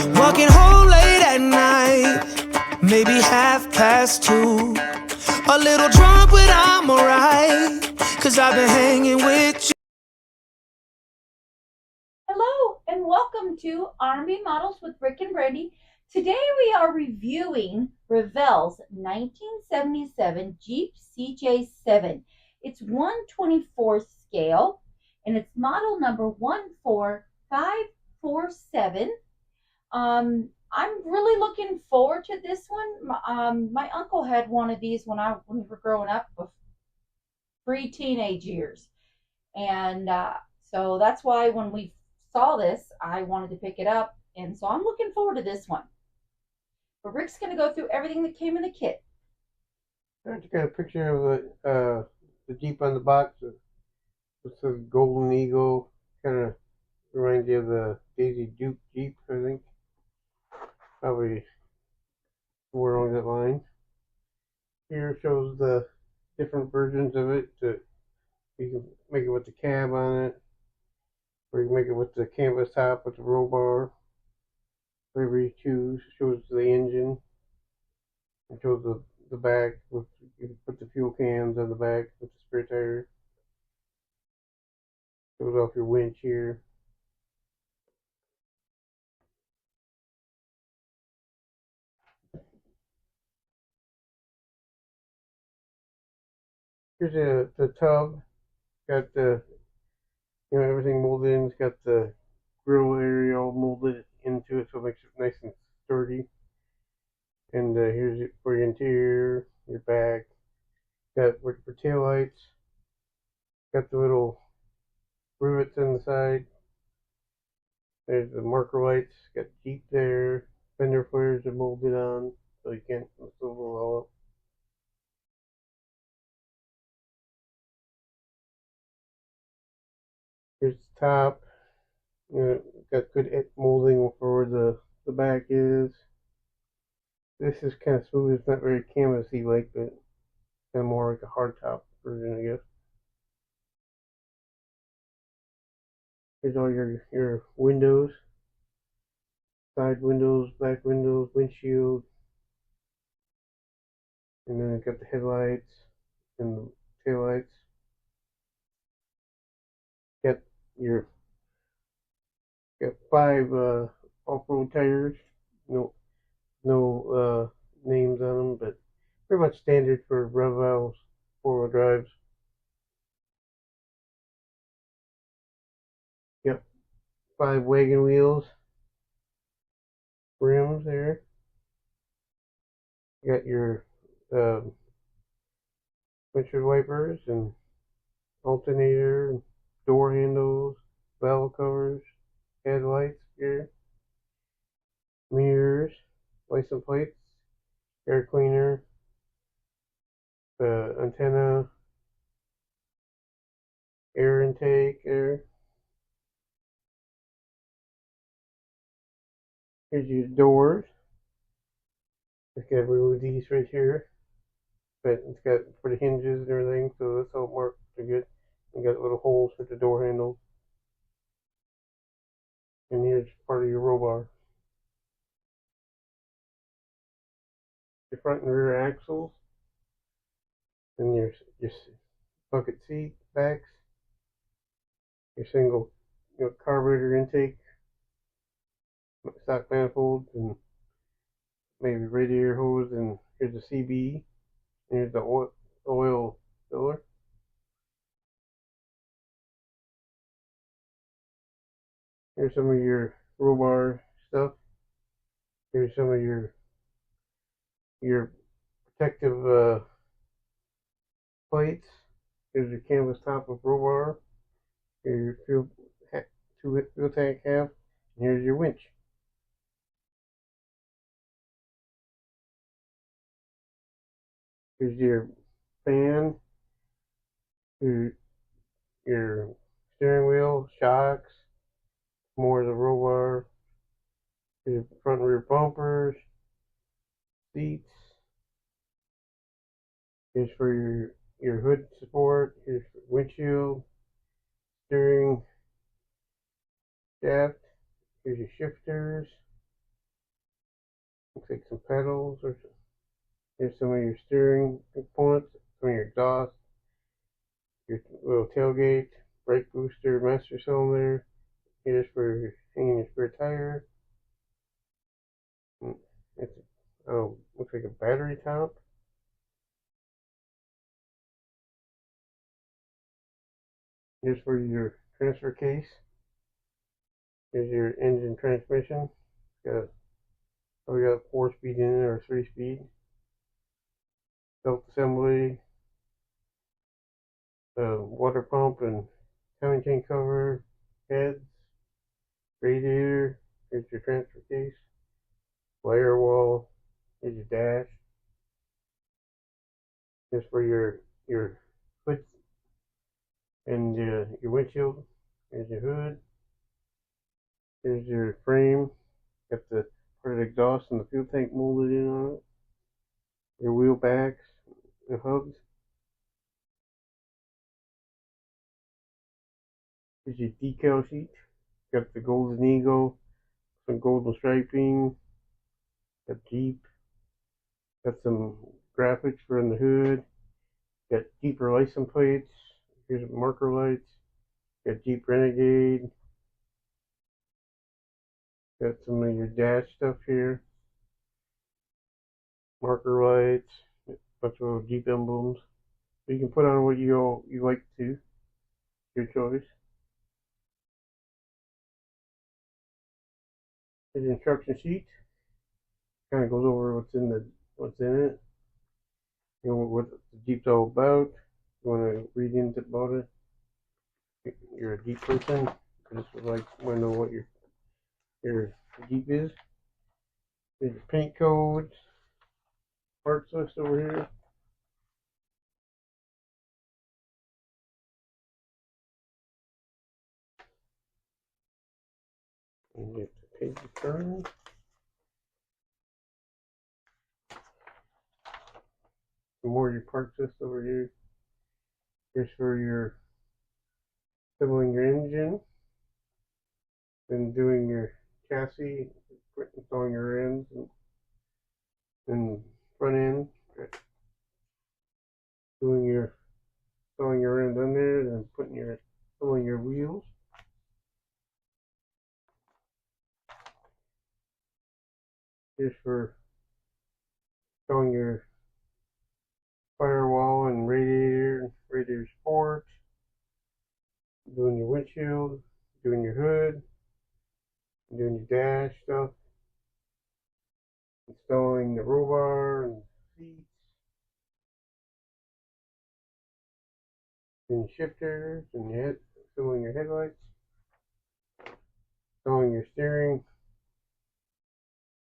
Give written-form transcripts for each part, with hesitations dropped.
Walking home late at night, maybe 2:30. A little drunk, but I'm alright, 'cause I've been hanging with you. Hello and welcome to R&B Models with Rick and Brandy. Today we are reviewing Revell's 1977 Jeep CJ7. It's 1/24 scale and it's model number 14547. I'm really looking forward to this one. My uncle had one of these when we were growing up, pre-teenage years, and so that's why when we saw this, I wanted to pick it up, and so I'm looking forward to this one. But Rick's going to go through everything that came in the kit. I just got a picture of the Jeep on the box. It says Golden Eagle. Kind of reminds you of the Daisy Duke Jeep, I think. Probably more along that line. Here shows the different versions of it. You can make it with the cab on it, or you can make it with the canvas top with the roll bar. Whatever you choose. Shows the engine. It shows the back. You can put the fuel cans on the back with the spare tire. Shows off your winch here. Here's the tub. Got everything molded in. It's got the grill area all molded into it, so it makes it nice and sturdy. And here's it for your interior, your back. Got for tail lights. Got the little rivets on the side. There's the marker lights. Got Jeep there. Fender flares are molded on, so you can't swivel all up. Here's the top. Got good molding for where the back is. This is kind of smooth. It's not very canvasy like, but kind of more like a hardtop version, I guess. Here's all your windows, side windows, back windows, windshield, and then it's got the headlights and the tail lights. Got your got 5 off-road tires. No names on them, but pretty much standard for Revell's 4-wheel drives. Yep, 5 wagon wheels, rims there. You got your windshield wipers and alternator, door handles, valve covers, headlights here, mirrors, license plates, air cleaner, the antenna, air intake there. Here's your doors. Just gotta remove these right here, but it's got for the hinges and everything, so that's all marked pretty good. You got little holes for the door handles, and here's part of your roll bar. Your front and rear axles, and your bucket seat backs, your single carburetor intake, stock manifolds, and maybe radiator hose, and here's the CB, and here's the oil filler. Here's some of your roll bar stuff. Here's some of your protective plates. Here's your canvas top of roll bar. Here's your fuel tank half. And here's your winch. Here's your fan. Your steering wheel, shocks, more of the roll bar. Here's your front and rear bumpers, seats. Here's for your hood support. Here's windshield, steering shaft. Here's your shifters. Looks like some pedals, or here's some of your steering components, some of your exhaust, your little tailgate, brake booster, master cylinder. Here's for hanging your spare tire. It's looks like a battery top. Here's for your transfer case. Here's your engine transmission. We got 4-speed in it or 3-speed. Belt assembly, water pump and timing chain cover, heads, radiator. Here's your transfer case, wire wall. Here's your dash. Here's for your hood and your windshield. Here's your hood. Here's your frame. Got the part of the exhaust and the fuel tank molded in on it. Your wheel backs and hubs. Here's your decal sheet. Got the Golden Eagle, some golden striping. Got Jeep. Got some graphics for in the hood. Got Jeep license plates. Here's marker lights. Got Jeep Renegade. Got some of your dash stuff here. Marker lights. A bunch of little Jeep emblems. So you can put on what you like to. Your choice. Here's the instruction sheet. Kind of goes over what's in it. You know what the Jeep's all about. You want to read into about it. You're a Jeep person. You just want to know what your Jeep is. There's your paint codes. Parts list over here. And get the page turned. Some more of your parts list over here. Here's for your assembling your engine, then doing your chassis, installing your ends and front end, installing your ends under, and installing your wheels. Here's for installing your firewall and radiator sport, doing your windshield, doing your hood, doing your dash stuff, installing the roll bar and seats, doing shifters and installing your headlights, installing your steering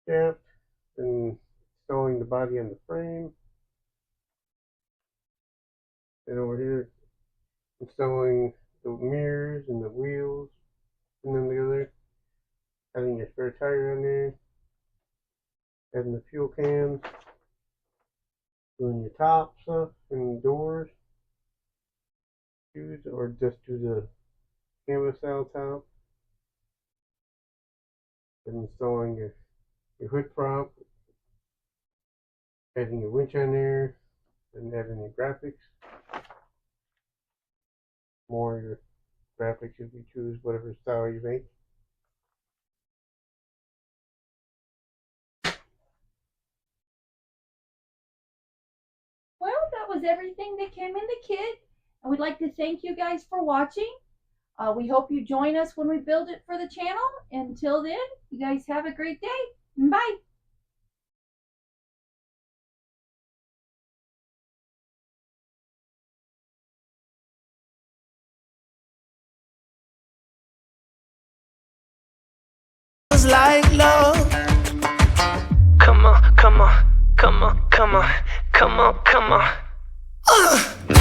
shaft, and installing the body on the frame. And over here, installing the mirrors and the wheels, and then together, adding your spare tire on there, adding the fuel cans, doing your top stuff and doors, or just do the canvas style top, and installing your hood prop, adding your winch on there, and adding your graphics. More your graphics if you choose whatever style you make. Well, that was everything that came in the kit. And we'd like to thank you guys for watching. We hope you join us when we build it for the channel. Until then, you guys have a great day. Bye. Like love. Come on, come on, come on, come on, come on, come on.